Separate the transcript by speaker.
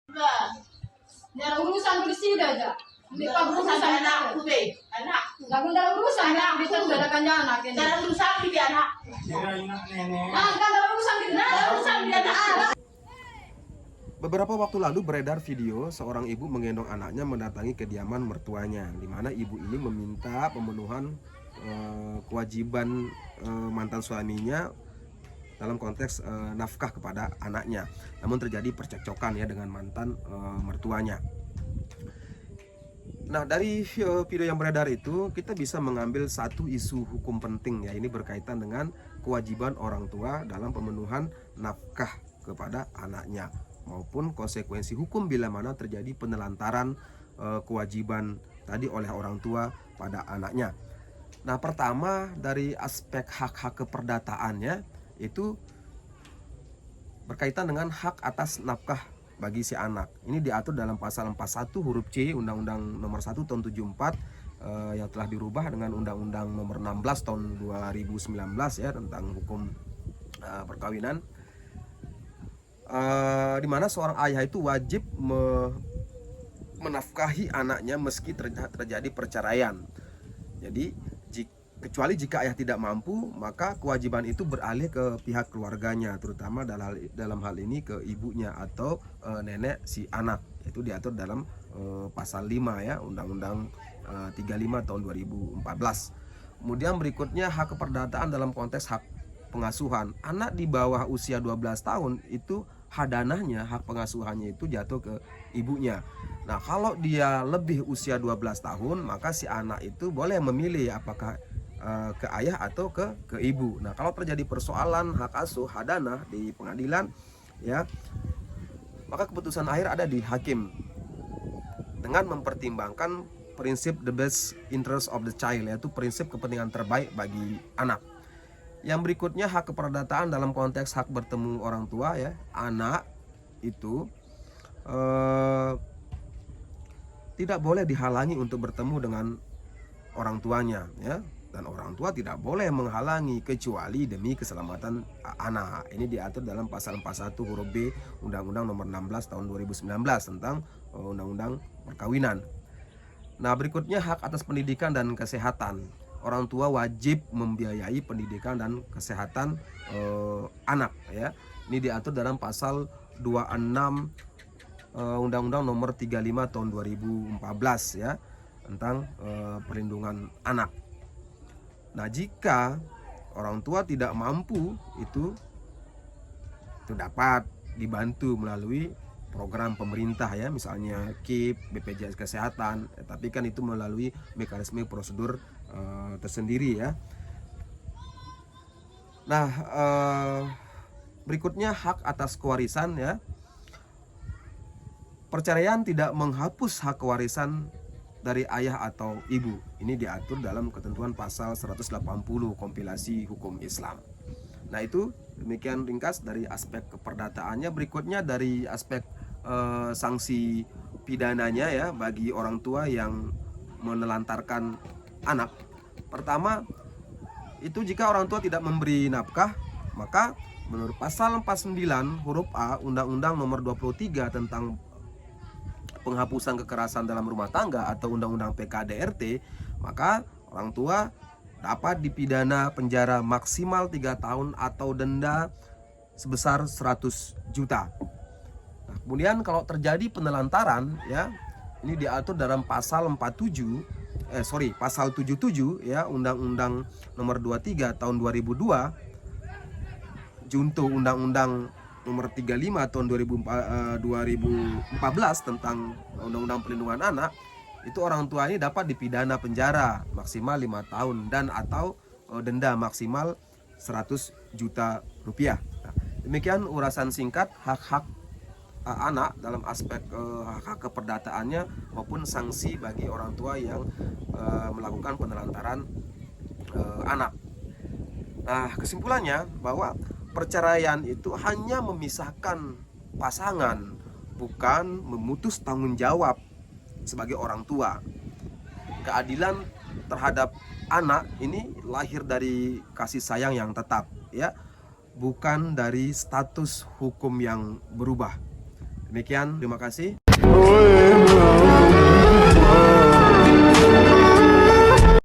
Speaker 1: Enggak. Dalam urusan bersih udah aja. Ini pak urusan
Speaker 2: Anakku be, anakku.
Speaker 1: Gak dalam urusan ya, bisa udah ada anak ini.
Speaker 2: Dalam urusan dia anak.
Speaker 1: Nah, kan dalam urusan kita.
Speaker 2: Dalam urusan dia anak.
Speaker 3: Beberapa waktu lalu beredar video seorang ibu menggendong anaknya mendatangi kediaman mertuanya, di mana ibu ini meminta pemenuhan kewajiban mantan suaminya dalam konteks nafkah kepada anaknya. Namun terjadi percekcokan ya dengan mantan mertuanya. Nah, dari video yang beredar itu kita bisa mengambil satu isu hukum penting ya, ini berkaitan dengan kewajiban orang tua dalam pemenuhan nafkah kepada anaknya maupun konsekuensi hukum bila mana terjadi penelantaran kewajiban tadi oleh orang tua pada anaknya. Nah, pertama dari aspek hak-hak keperdataannya itu berkaitan dengan hak atas nafkah bagi si anak. Ini diatur dalam pasal 41 huruf C Undang-Undang Nomor 1 Tahun 74 yang telah dirubah dengan Undang-Undang Nomor 16 Tahun 2019 ya tentang hukum perkawinan. Di mana seorang ayah itu wajib menafkahi anaknya meski terjadi perceraian. Jadi kecuali jika ayah tidak mampu, maka kewajiban itu beralih ke pihak keluarganya, terutama dalam hal ini ke ibunya atau nenek si anak. Itu diatur dalam pasal 5 ya, Undang-Undang 35 tahun 2014. Kemudian berikutnya hak keperdataan dalam konteks hak pengasuhan. Anak di bawah usia 12 tahun itu hadanahnya, hak pengasuhannya itu jatuh ke ibunya. Nah, kalau dia lebih usia 12 tahun, maka si anak itu boleh memilih apakah ke ayah atau ke ibu. Nah, kalau terjadi persoalan hak asuh hadanah di pengadilan ya, maka keputusan akhir ada di hakim dengan mempertimbangkan prinsip the best interest of the child, yaitu prinsip kepentingan terbaik bagi anak. Yang berikutnya hak keperdataan dalam konteks hak bertemu orang tua ya. Anak itu tidak boleh dihalangi untuk bertemu dengan orang tuanya ya. Dan orang tua tidak boleh menghalangi kecuali demi keselamatan anak. Ini diatur dalam pasal 41 huruf B Undang-Undang Nomor 16 Tahun 2019 tentang Undang-Undang Perkawinan. Nah, berikutnya hak atas pendidikan dan kesehatan. Orang tua wajib membiayai pendidikan dan kesehatan anak ya. Ini diatur dalam pasal 26 Undang-Undang Nomor 35 Tahun 2014 ya tentang perlindungan anak. Nah, jika orang tua tidak mampu itu dapat dibantu melalui program pemerintah ya, misalnya KIP, BPJS Kesehatan, tapi kan itu melalui mekanisme prosedur tersendiri ya. Nah, berikutnya hak atas kewarisan ya. Perceraian tidak menghapus hak kewarisan dari ayah atau ibu. Ini diatur dalam ketentuan pasal 180 kompilasi hukum Islam. Nah, itu demikian ringkas dari aspek keperdataannya. Berikutnya dari aspek sanksi pidananya ya bagi orang tua yang menelantarkan anak. Pertama, itu jika orang tua tidak memberi nafkah, maka menurut pasal 49 huruf A Undang-Undang Nomor 23 tentang penghapusan kekerasan dalam rumah tangga atau Undang-Undang PKDRT, maka orang tua dapat dipidana penjara maksimal 3 tahun atau denda sebesar 100 juta. Nah, kemudian kalau terjadi penelantaran ya, ini diatur dalam pasal 77 ya Undang-Undang Nomor 23 tahun 2002 junto Undang-Undang Nomor 35 tahun 2014 tentang Undang-Undang Perlindungan Anak. Itu orang tua ini dapat dipidana penjara maksimal 5 tahun dan atau denda maksimal 100 juta rupiah. Nah, demikian urasan singkat hak-hak anak dalam aspek hak keperdataannya maupun sanksi bagi orang tua yang melakukan penelantaran anak. Nah, kesimpulannya bahwa perceraian itu hanya memisahkan pasangan, bukan memutus tanggung jawab sebagai orang tua. Keadilan terhadap anak ini lahir dari kasih sayang yang tetap ya, bukan dari status hukum yang berubah. Demikian, terima kasih.